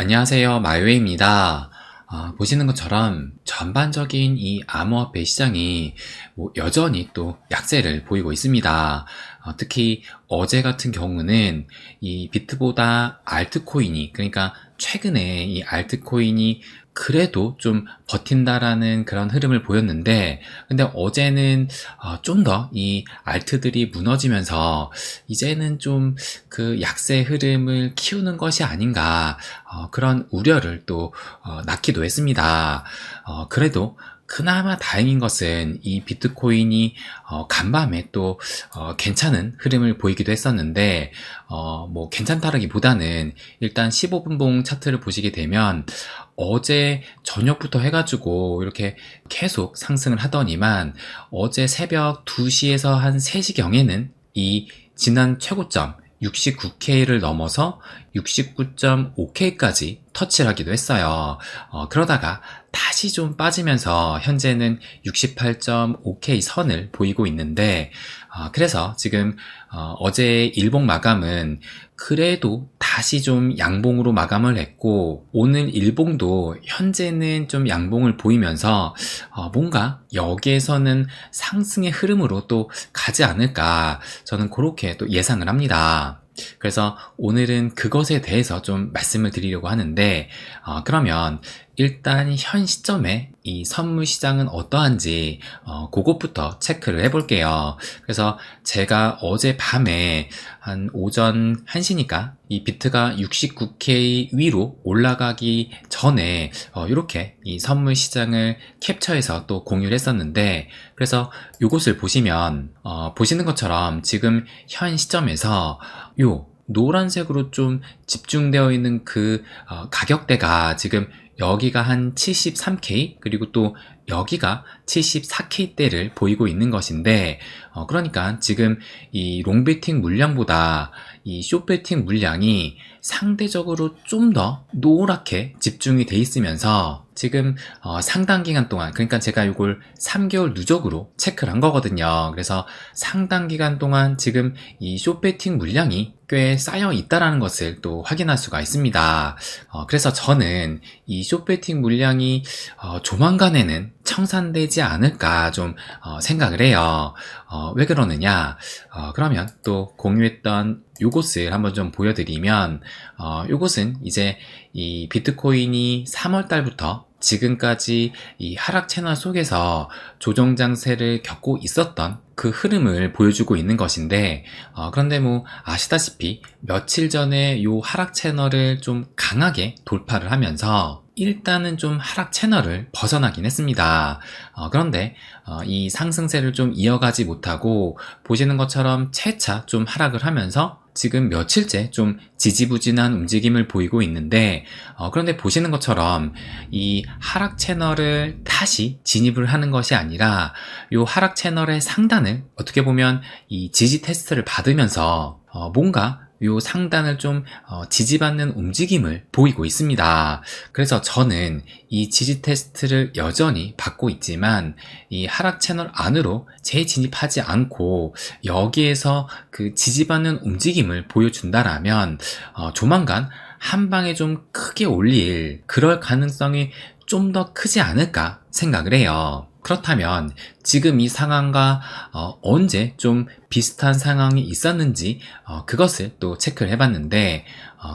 안녕하세요. 마이웨이입니다. 보시는 것처럼 전반적인 이 암호화폐 시장이 여전히 또 약세를 보이고 있습니다. 특히 어제 같은 경우는 이 비트보다 알트코인이, 그러니까 최근에 이 알트코인이 그래도 좀 버틴다라는 그런 흐름을 보였는데, 근데 어제는 좀 더 이 알트들이 무너지면서 이제는 좀 그 약세 흐름을 키우는 것이 아닌가, 그런 우려를 또 낳기도 했습니다. 그래도 그나마 다행인 것은 이 비트코인이 간밤에 또 괜찮은 흐름을 보이기도 했었는데, 뭐 괜찮다라기보다는 일단 15분봉 차트를 보시게 되면 어제 저녁부터 해가지고 이렇게 계속 상승을 하더니만 어제 새벽 2시에서 한 3시경에는 이 지난 최고점 69K를 넘어서 69.5K까지 터치를 하기도 했어요. 그러다가 다시 좀 빠지면서 현재는 68.5K 선을 보이고 있는데, 그래서 지금 어제 일봉 마감은 그래도 다시 좀 양봉으로 마감을 했고, 오늘 일봉도 현재는 좀 양봉을 보이면서 뭔가 여기에서는 상승의 흐름으로 또 가지 않을까, 저는 그렇게 또 예상을 합니다. 그래서 오늘은 그것에 대해서 좀 말씀을 드리려고 하는데, 그러면 일단 현 시점에 이 선물 시장은 어떠한지 그것부터 체크를 해볼게요. 그래서 제가 어제 밤에 한 오전 1시니까 이 비트가 69K 위로 올라가기 전에 이렇게 이 선물 시장을 캡처해서 또 공유를 했었는데, 그래서 이것을 보시면 보시는 것처럼 지금 현 시점에서 요 노란색으로 좀 집중되어 있는 그 가격대가 지금 여기가 한 73K, 그리고 또 여기가 74K대를 보이고 있는 것인데, 그러니까 지금 이 롱베팅 물량보다 이 숏베팅 물량이 상대적으로 좀 더 노랗게 집중이 돼 있으면서 지금 상당 기간 동안, 그러니까 제가 이걸 3개월 누적으로 체크를 한 거거든요. 그래서 상당 기간 동안 지금 이 숏베팅 물량이 꽤 쌓여 있다라는 것을 또 확인할 수가 있습니다. 그래서 저는 이 숏베팅 물량이 조만간에는 청산되지 않을까 좀 생각을 해요. 왜 그러느냐? 그러면 또 공유했던 요것을 한번 좀 보여드리면, 요것은 이제 이 비트코인이 3월 달부터 지금까지 이 하락 채널 속에서 조정 장세를 겪고 있었던 그 흐름을 보여주고 있는 것인데, 그런데 뭐 아시다시피 며칠 전에 요 하락 채널을 좀 강하게 돌파를 하면서 일단은 좀 하락 채널을 벗어나긴 했습니다. 그런데 이 상승세를 좀 이어가지 못하고 보시는 것처럼 채차 좀 하락을 하면서 지금 며칠째 좀 지지부진한 움직임을 보이고 있는데, 그런데 보시는 것처럼 이 하락 채널을 다시 진입을 하는 것이 아니라 이 하락 채널의 상단을 어떻게 보면 이 지지 테스트를 받으면서 뭔가 요 상단을 좀 지지받는 움직임을 보이고 있습니다. 그래서 저는 이 지지 테스트를 여전히 받고 있지만 이 하락 채널 안으로 재진입하지 않고 여기에서 그 지지받는 움직임을 보여준다라면 조만간 한 방에 좀 크게 올릴 그럴 가능성이 좀 더 크지 않을까 생각을 해요. 그렇다면 지금 이 상황과 언제 좀 비슷한 상황이 있었는지 그것을 또 체크를 해봤는데,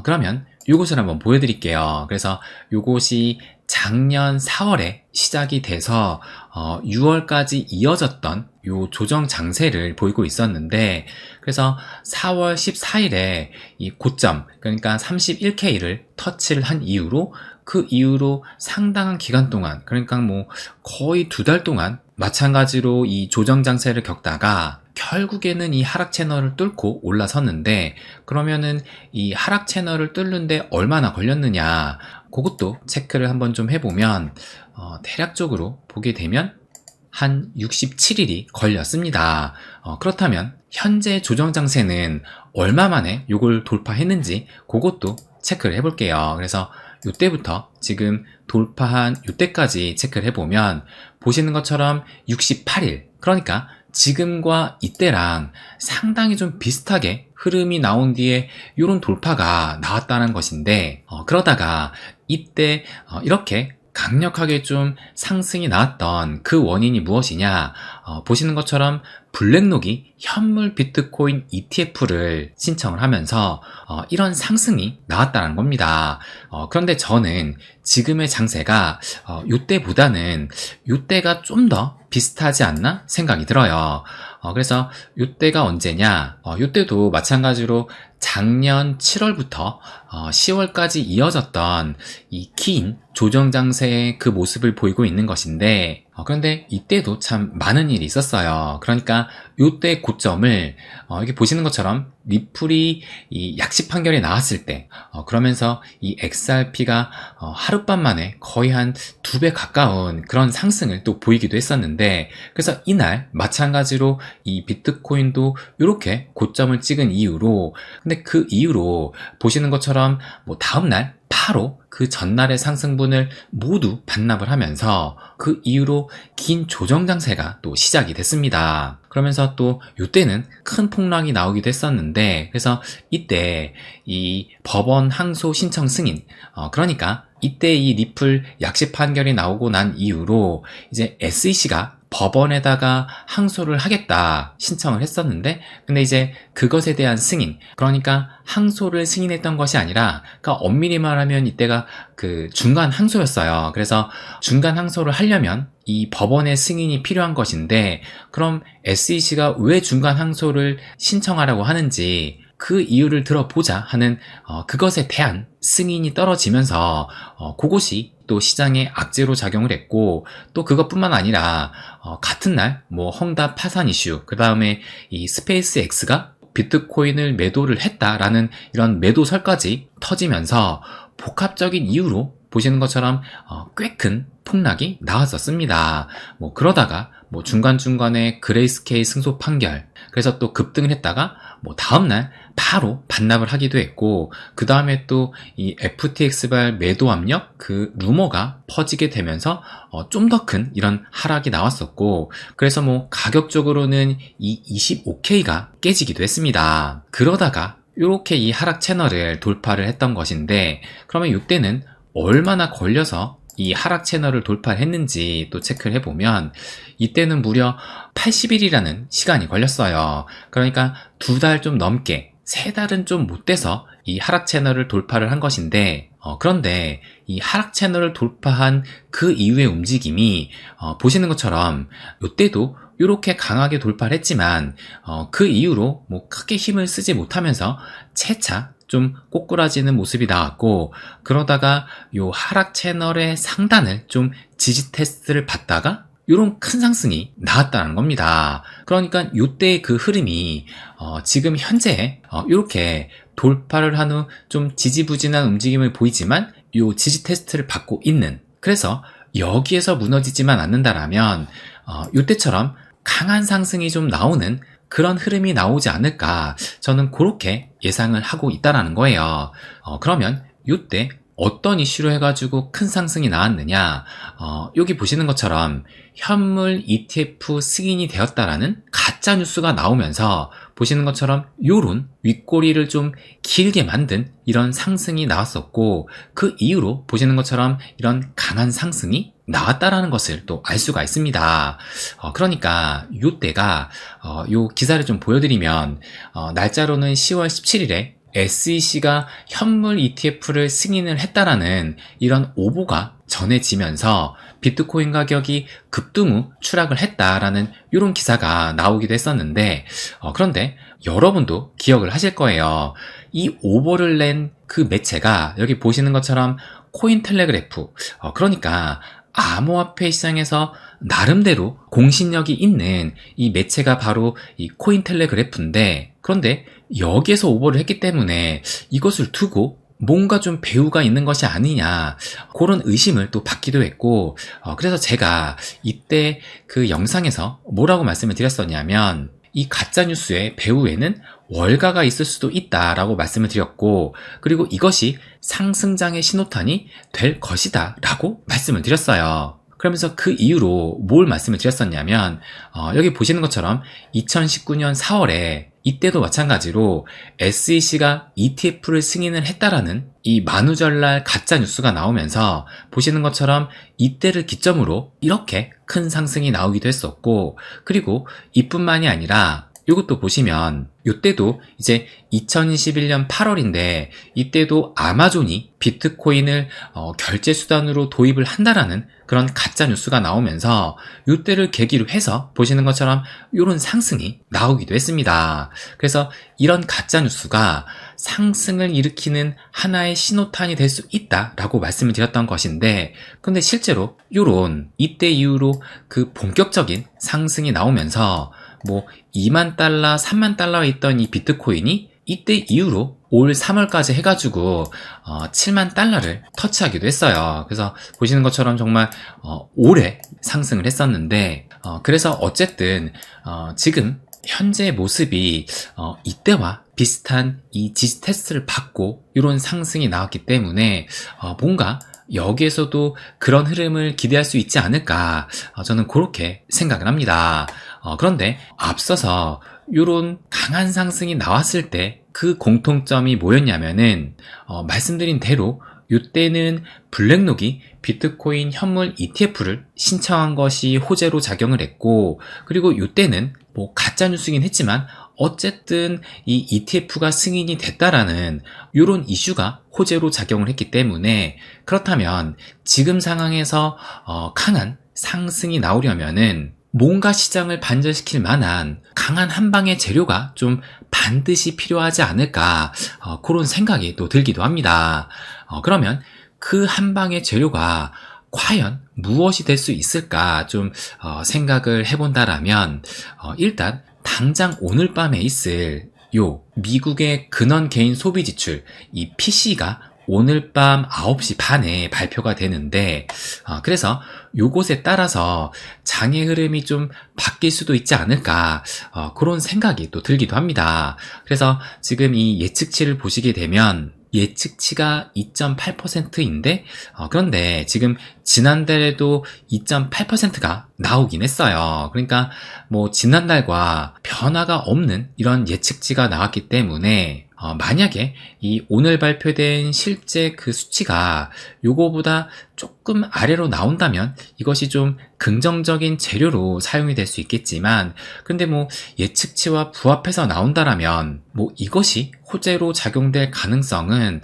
그러면 요것을 한번 보여드릴게요. 그래서 요것이 작년 4월에 시작이 돼서 6월까지 이어졌던 요 조정 장세를 보이고 있었는데, 그래서 4월 14일에 이 고점, 그러니까 31K를 터치를 한 이후로 그 이후로 상당한 기간 동안, 그러니까 뭐 거의 2달 동안 마찬가지로 이 조정 장세를 겪다가 결국에는 이 하락 채널을 뚫고 올라섰는데, 그러면은 이 하락 채널을 뚫는데 얼마나 걸렸느냐, 그것도 체크를 한번 좀 해보면 대략적으로 보게 되면 한 67일이 걸렸습니다. 그렇다면 현재 조정 장세는 얼마 만에 요걸 돌파했는지 그것도 체크를 해볼게요. 그래서 요때부터 지금 돌파한 요때까지 체크를 해보면 보시는 것처럼 68일, 그러니까 지금과 이때랑 상당히 좀 비슷하게 흐름이 나온 뒤에 이런 돌파가 나왔다는 것인데, 그러다가 이때 이렇게 강력하게 좀 상승이 나왔던 그 원인이 무엇이냐, 보시는 것처럼 블랙록이 현물 비트코인 ETF를 신청을 하면서 이런 상승이 나왔다는 겁니다. 그런데 저는 지금의 장세가 요때보다는 요때가 좀 더 비슷하지 않나 생각이 들어요. 그래서 요때가 언제냐, 요때도 마찬가지로 작년 7월부터 10월까지 이어졌던 이 긴 조정 장세의 그 모습을 보이고 있는 것인데, 그런데 이때도 참 많은 일이 있었어요. 그러니까 요때 고점을 여기 보시는 것처럼 리플이 이 약식 판결이 나왔을 때, 그러면서 이 XRP가 하룻밤 만에 거의 한 2배 가까운 그런 상승을 또 보이기도 했었는데, 그래서 이날 마찬가지로 이 비트코인도 이렇게 고점을 찍은 이후로, 근데 그 이후로 보시는 것처럼 뭐 다음날 바로 그 전날의 상승분을 모두 반납을 하면서 그 이후로 긴 조정 장세가 또 시작이 됐습니다. 그러면서 또 이때는 큰 폭락이 나오기도 했었는데, 그래서 이때 이 법원 항소 신청 승인, 그러니까 이때 이 리플 약식 판결이 나오고 난 이후로 이제 SEC가 법원에다가 항소를 하겠다 신청을 했었는데, 근데 이제 그것에 대한 승인, 그러니까 항소를 승인했던 것이 아니라, 그러니까 엄밀히 말하면 이때가 그 중간 항소였어요. 그래서 중간 항소를 하려면 이 법원의 승인이 필요한 것인데, 그럼 SEC가 왜 중간 항소를 신청하라고 하는지 그 이유를 들어보자 하는 그것에 대한 승인이 떨어지면서 그것이 또 시장에 악재로 작용을 했고, 또 그것뿐만 아니라 같은 날 뭐 헝다 파산 이슈, 그 다음에 이 스페이스 X가 비트코인을 매도를 했다라는 이런 매도설까지 터지면서 복합적인 이유로 보시는 것처럼 꽤 큰 폭락이 나왔었습니다. 뭐 그러다가 뭐 중간중간에 그레이스케일 승소 판결, 그래서 또 급등을 했다가 뭐 다음날 바로 반납을 하기도 했고, 그 다음에 또 이 FTX발 매도 압력 그 루머가 퍼지게 되면서 좀 더 큰 이런 하락이 나왔었고, 그래서 뭐 가격적으로는 이 25K가 깨지기도 했습니다. 그러다가 이렇게 이 하락 채널을 돌파를 했던 것인데, 그러면 이때는 얼마나 걸려서 이 하락 채널을 돌파를 했는지 또 체크를 해보면, 이때는 무려 80일이라는 시간이 걸렸어요. 그러니까 2달 좀 넘게, 3달은 좀 못 돼서 이 하락 채널을 돌파를 한 것인데, 그런데 이 하락 채널을 돌파한 그 이후의 움직임이 보시는 것처럼 이때도 이렇게 강하게 돌파를 했지만 그 이후로 뭐 크게 힘을 쓰지 못하면서 채차 좀 꼬꾸라지는 모습이 나왔고, 그러다가 요 하락 채널의 상단을 좀 지지 테스트를 받다가 이런 큰 상승이 나왔다는 겁니다. 그러니까 이때의 그 흐름이 지금 현재 이렇게 돌파를 한 후 좀 지지부진한 움직임을 보이지만 요 지지 테스트를 받고 있는, 그래서 여기에서 무너지지만 않는다라면 이때처럼 강한 상승이 좀 나오는 그런 흐름이 나오지 않을까, 저는 그렇게 예상을 하고 있다라는 거예요. 그러면 이때 어떤 이슈로 해가지고 큰 상승이 나왔느냐, 여기 보시는 것처럼 현물 ETF 승인이 되었다라는 가짜 뉴스가 나오면서 보시는 것처럼 요런 윗꼬리를 좀 길게 만든 이런 상승이 나왔었고, 그 이후로 보시는 것처럼 이런 강한 상승이 나왔다라는 것을 또 알 수가 있습니다. 그러니까 요때가 요 기사를 좀 보여드리면 날짜로는 10월 17일에 SEC가 현물 ETF를 승인을 했다라는 이런 오보가 전해지면서 비트코인 가격이 급등 후 추락을 했다라는 이런 기사가 나오기도 했었는데, 그런데 여러분도 기억을 하실 거예요. 이 오보를 낸 그 매체가 여기 보시는 것처럼 코인텔레그래프, 그러니까 암호화폐 시장에서 나름대로 공신력이 있는 이 매체가 바로 이 코인텔레그래프인데, 그런데 여기에서 오보를 했기 때문에 이것을 두고 뭔가 좀 배후가 있는 것이 아니냐, 그런 의심을 또 받기도 했고, 그래서 제가 이때 그 영상에서 뭐라고 말씀을 드렸었냐면, 이 가짜뉴스의 배후에는 월가가 있을 수도 있다라고 말씀을 드렸고, 그리고 이것이 상승장의 신호탄이 될 것이다 라고 말씀을 드렸어요. 그러면서 그 이유로 뭘 말씀을 드렸었냐면 여기 보시는 것처럼 2019년 4월에 이때도 마찬가지로 SEC가 ETF를 승인을 했다라는 이 만우절날 가짜 뉴스가 나오면서 보시는 것처럼 이때를 기점으로 이렇게 큰 상승이 나오기도 했었고, 그리고 이뿐만이 아니라 이것도 보시면 이때도 이제 2021년 8월인데 이때도 아마존이 비트코인을 결제 수단으로 도입을 한다라는 그런 가짜 뉴스가 나오면서 이때를 계기로 해서 보시는 것처럼 이런 상승이 나오기도 했습니다. 그래서 이런 가짜 뉴스가 상승을 일으키는 하나의 신호탄이 될 수 있다라고 말씀을 드렸던 것인데, 근데 실제로 이런 이때 이후로 그 본격적인 상승이 나오면서 뭐 2만 달러, 3만 달러에 있던 이 비트코인이 이때 이후로 올 3월까지 해가지고 7만 달러를 터치하기도 했어요. 그래서 보시는 것처럼 정말 오래 상승을 했었는데, 그래서 어쨌든 지금 현재 모습이 이때와 비슷한 이 지지 테스트를 받고 이런 상승이 나왔기 때문에 뭔가 여기에서도 그런 흐름을 기대할 수 있지 않을까, 저는 그렇게 생각을 합니다. 그런데 앞서서 이런 강한 상승이 나왔을 때 그 공통점이 뭐였냐면은 말씀드린 대로 이때는 블랙록이 비트코인 현물 ETF를 신청한 것이 호재로 작용을 했고, 그리고 이때는 뭐 가짜뉴스긴 했지만 어쨌든 이 ETF가 승인이 됐다라는 이런 이슈가 호재로 작용을 했기 때문에, 그렇다면 지금 상황에서 강한 상승이 나오려면은 뭔가 시장을 반전시킬 만한 강한 한방의 재료가 좀 반드시 필요하지 않을까, 그런 생각이 또 들기도 합니다. 그러면 그 한방의 재료가 과연 무엇이 될 수 있을까 좀 생각을 해본다라면, 일단 당장 오늘 밤에 있을 요 미국의 근원 개인 소비 지출, 이 PC가 오늘 밤 9시 반에 발표가 되는데, 그래서 요것에 따라서 장의 흐름이 좀 바뀔 수도 있지 않을까, 그런 생각이 또 들기도 합니다. 그래서 지금 이 예측치를 보시게 되면 예측치가 2.8%인데 그런데 지금 지난달에도 2.8%가 나오긴 했어요. 그러니까 뭐 지난달과 변화가 없는 이런 예측치가 나왔기 때문에 만약에 이 오늘 발표된 실제 그 수치가 요거보다 조금 아래로 나온다면 이것이 좀 긍정적인 재료로 사용이 될 수 있겠지만, 근데 뭐 예측치와 부합해서 나온다라면 뭐 이것이 호재로 작용될 가능성은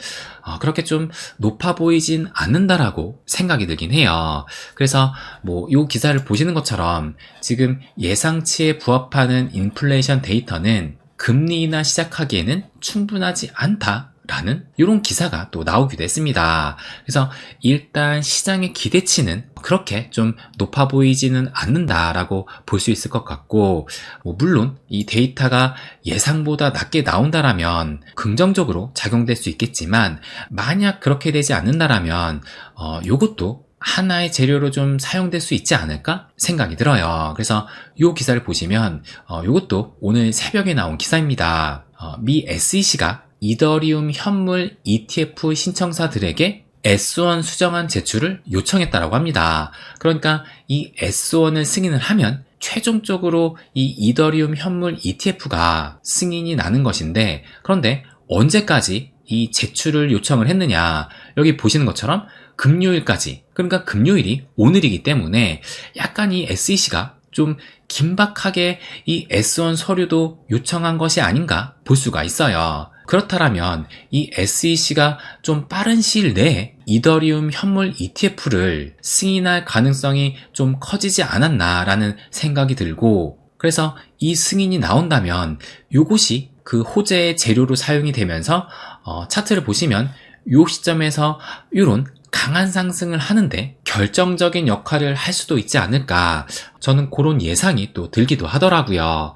그렇게 좀 높아 보이진 않는다라고 생각이 들긴 해요. 그래서 뭐 이 기사를 보시는 것처럼 지금 예상치에 부합하는 인플레이션 데이터는 금리 인하 시작하기에는 충분하지 않다라는 이런 기사가 또 나오기도 했습니다. 그래서 일단 시장의 기대치는 그렇게 좀 높아 보이지는 않는다라고 볼 수 있을 것 같고, 물론 이 데이터가 예상보다 낮게 나온다라면 긍정적으로 작용될 수 있겠지만, 만약 그렇게 되지 않는다라면 요것도 하나의 재료로 좀 사용될 수 있지 않을까 생각이 들어요. 그래서 이 기사를 보시면 이것도 오늘 새벽에 나온 기사입니다. 미 SEC가 이더리움 현물 ETF 신청사들에게 S1 수정안 제출을 요청했다라고 합니다. 그러니까 이 S1을 승인을 하면 최종적으로 이 이더리움 현물 ETF가 승인이 나는 것인데, 그런데 언제까지 이 제출을 요청을 했느냐, 여기 보시는 것처럼 금요일까지, 그러니까 금요일이 오늘이기 때문에 약간 이 SEC가 좀 긴박하게 이 S1 서류도 요청한 것이 아닌가 볼 수가 있어요. 그렇다면 이 SEC가 좀 빠른 시일 내에 이더리움 현물 ETF를 승인할 가능성이 좀 커지지 않았나라는 생각이 들고, 그래서 이 승인이 나온다면 요것이 그 호재의 재료로 사용이 되면서 차트를 보시면 요 시점에서 이런 강한 상승을 하는데 결정적인 역할을 할 수도 있지 않을까, 저는 그런 예상이 또 들기도 하더라고요.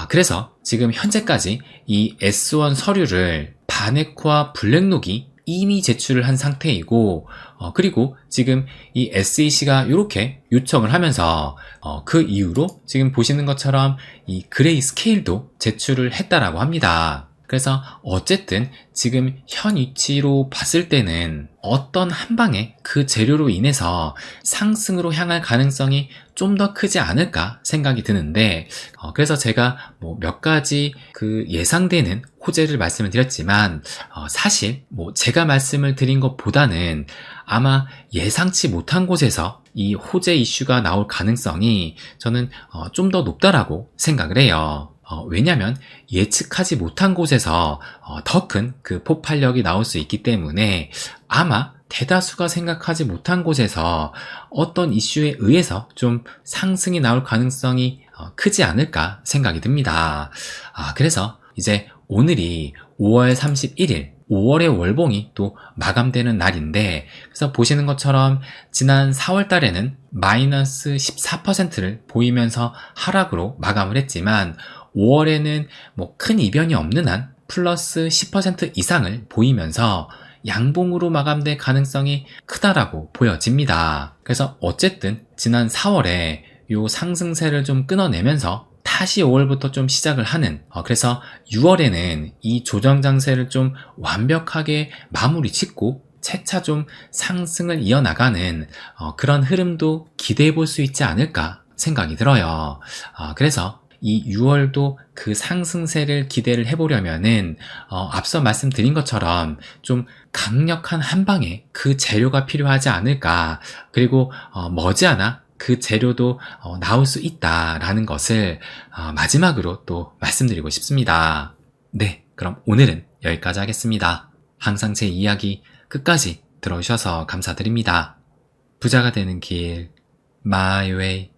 그래서 지금 현재까지 이 S1 서류를 바네코와 블랙록이 이미 제출을 한 상태이고, 그리고 지금 이 SEC가 이렇게 요청을 하면서 그 이후로 지금 보시는 것처럼 이 그레이 스케일도 제출을 했다라고 합니다. 그래서 어쨌든 지금 현 위치로 봤을 때는 어떤 한 방에 그 재료로 인해서 상승으로 향할 가능성이 좀 더 크지 않을까 생각이 드는데, 그래서 제가 몇 가지 그 예상되는 호재를 말씀을 드렸지만, 사실 제가 말씀을 드린 것보다는 아마 예상치 못한 곳에서 이 호재 이슈가 나올 가능성이 저는 좀 더 높다라고 생각을 해요. 왜냐면 예측하지 못한 곳에서 더 큰 그 폭발력이 나올 수 있기 때문에 아마 대다수가 생각하지 못한 곳에서 어떤 이슈에 의해서 좀 상승이 나올 가능성이 크지 않을까 생각이 듭니다. 그래서 이제 오늘이 5월 31일, 5월의 월봉이 또 마감되는 날인데, 그래서 보시는 것처럼 지난 4월 달에는 마이너스 14%를 보이면서 하락으로 마감을 했지만 5월에는 큰 이변이 없는 한 플러스 10% 이상을 보이면서 양봉으로 마감될 가능성이 크다라고 보여집니다. 그래서 어쨌든 지난 4월에 요 상승세를 좀 끊어내면서 다시 5월부터 좀 시작을 하는, 그래서 6월에는 이 조정 장세를 좀 완벽하게 마무리 짓고 채차 좀 상승을 이어나가는 그런 흐름도 기대해 볼 수 있지 않을까 생각이 들어요. 그래서 이 6월도 그 상승세를 기대를 해보려면은 앞서 말씀드린 것처럼 좀 강력한 한 방에 그 재료가 필요하지 않을까. 그리고 머지않아 그 재료도 나올 수 있다라는 것을 마지막으로 또 말씀드리고 싶습니다. 네, 그럼 오늘은 여기까지 하겠습니다. 항상 제 이야기 끝까지 들어주셔서 감사드립니다. 부자가 되는 길, My Way.